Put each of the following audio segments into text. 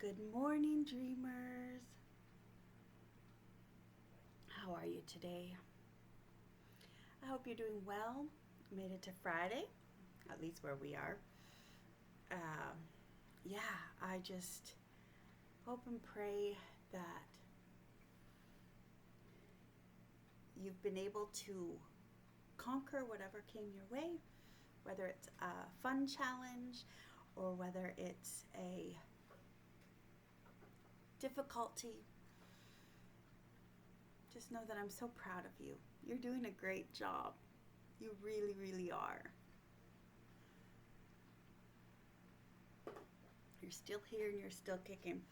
Good morning, dreamers. How are you today? I hope you're doing well. Made it to Friday, at least where we are. Uh, yeah, I just hope and pray that you've been able to conquer whatever came your way, whether it's a fun challenge or whether it's a difficulty. Just know that I'm so proud of you. You're doing a great job. You really, really are. You're still here and you're still kicking.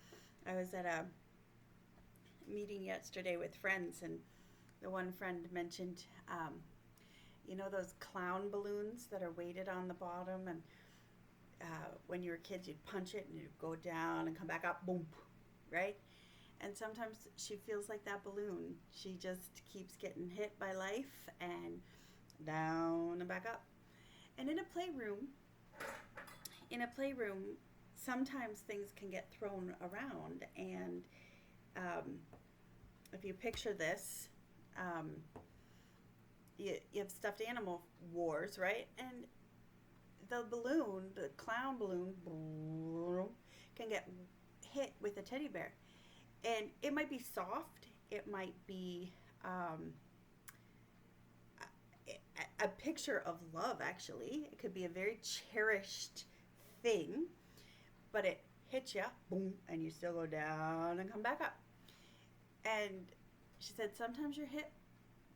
I was at a meeting yesterday with friends, and the one friend mentioned, those clown balloons that are weighted on the bottom, and when you were kids, you'd punch it and you'd go down and come back up, boom, right? And sometimes she feels like that balloon. She just keeps getting hit by life and down and back up. And in a playroom, sometimes things can get thrown around. And if you picture this, you have stuffed animal wars, right? And the clown balloon, can get hit with a teddy bear. And it might be soft, it might be a picture of love, actually. It could be a very cherished thing, but it hits you, boom, and you still go down and come back up. And she said sometimes you're hit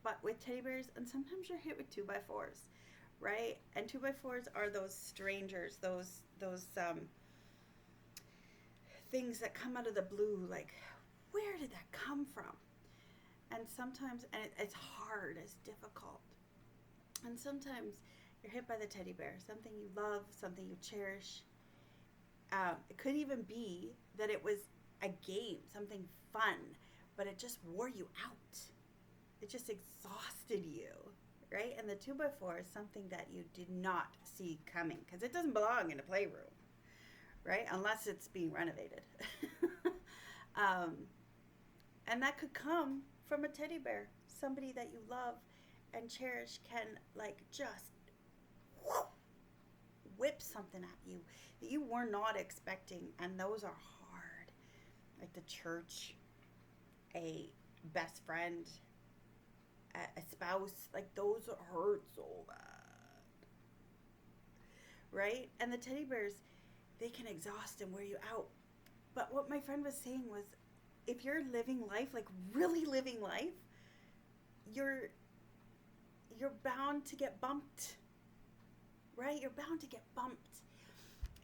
but with teddy bears, and sometimes you're hit with 2x4s, right? And 2x4s are those strangers, those things that come out of the blue, like, where did that come from? And sometimes, and it's hard, it's difficult. And sometimes you're hit by the teddy bear, something you love, something you cherish. It could even be that it was a game, something fun, but it just wore you out. It just exhausted you, right? And the 2x4 is something that you did not see coming, because it doesn't belong in a playroom, right? Unless it's being renovated. And that could come from a teddy bear. Somebody that you love and cherish can, like, just whip something at you that you were not expecting. And those are hard. Like the church, a best friend, a spouse, like those hurt so bad, right? And the teddy bears, they can exhaust and wear you out. But what my friend was saying was, if you're living life, like really living life, you're bound to get bumped, right? You're bound to get bumped.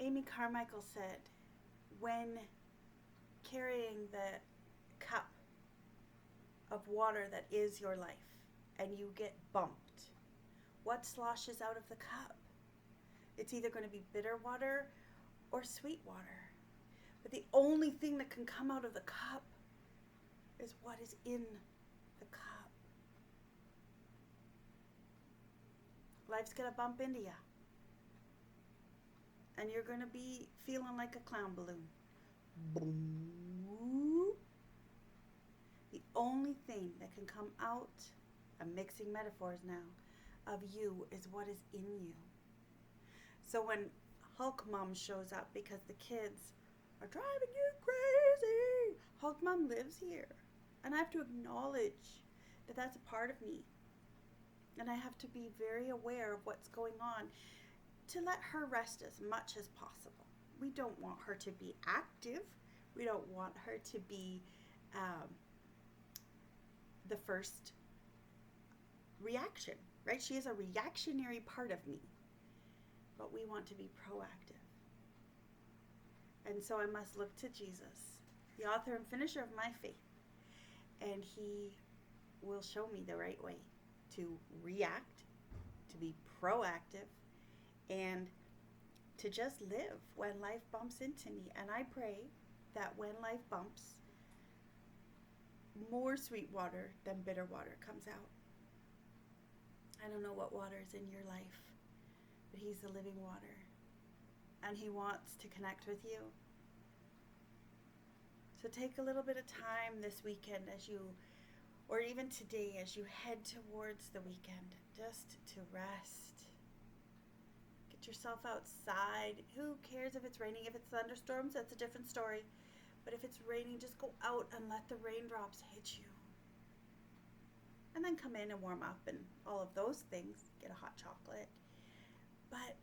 Amy Carmichael said, when carrying the cup of water that is your life and you get bumped, what sloshes out of the cup? It's either going to be bitter water or sweet water. But the only thing that can come out of the cup is what is in the cup. Life's going to bump into you. And you're going to be feeling like a clown balloon. Boom. The only thing that can come out, I'm mixing metaphors now, of you is what is in you. So when Hulk Mom shows up because the kids are driving you crazy, Hulk Mom lives here. And I have to acknowledge that that's a part of me. And I have to be very aware of what's going on to let her rest as much as possible. We don't want her to be active. We don't want her to be the first reaction, right? She is a reactionary part of me. But we want to be proactive. And so I must look to Jesus, the author and finisher of my faith. And he will show me the right way to react, to be proactive, and to just live when life bumps into me. And I pray that when life bumps, more sweet water than bitter water comes out. I don't know what water is in your life, but he's the living water. And he wants to connect with you. So take a little bit of time this weekend or even today as you head towards the weekend, just to rest. Get yourself outside. Who cares if it's raining? If it's thunderstorms, that's a different story. But if it's raining, just go out and let the raindrops hit you. And then come in and warm up and all of those things. Get a hot chocolate. But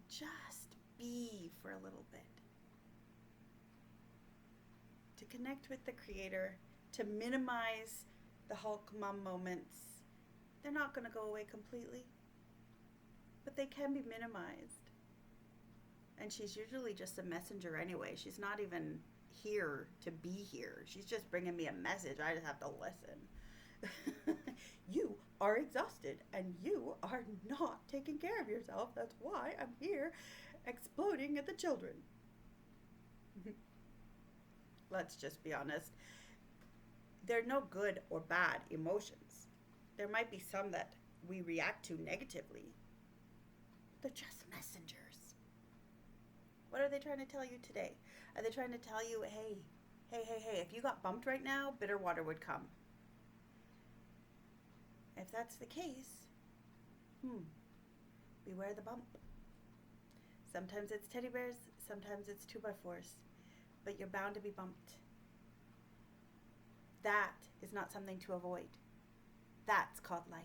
just be for a little bit. To connect with the Creator, to minimize the Hulk mom moments. They're not going to go away completely, but they can be minimized. And she's usually just a messenger anyway. She's not even here to be here. She's just bringing me a message. I just have to listen. You are exhausted and you are not taking care of yourself. That's why I'm here exploding at the children. Let's just be honest. There are no good or bad emotions. There might be some that we react to negatively. They're just messengers. What are they trying to tell you today? Are they trying to tell you, hey, if you got bumped right now, bitter water would come? If that's the case, beware the bump. Sometimes it's teddy bears, sometimes it's 2x4s, but you're bound to be bumped. That is not something to avoid. That's called life.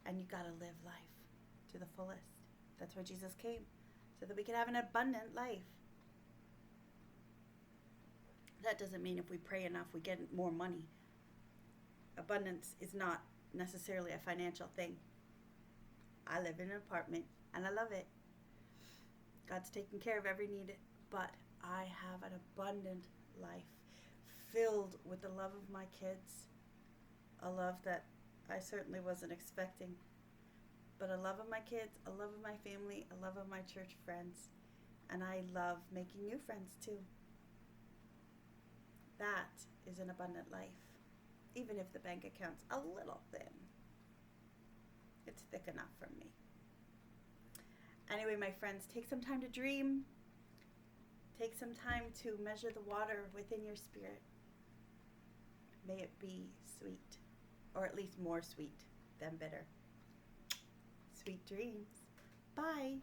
And you gotta live life to the fullest. That's why Jesus came, so that we can have an abundant life. That doesn't mean if we pray enough we get more money. Abundance is not necessarily a financial thing. I live in an apartment and I love it. God's taking care of every need, but I have an abundant life filled with the love of my kids, a love that I certainly wasn't expecting, but a love of my kids, a love of my family, a love of my church friends, and I love making new friends too. That is an abundant life, even if the bank account's a little thin. It's thick enough for me. Anyway, my friends, take some time to dream. Take some time to measure the water within your spirit. May it be sweet, or at least more sweet than bitter. Sweet dreams. Bye.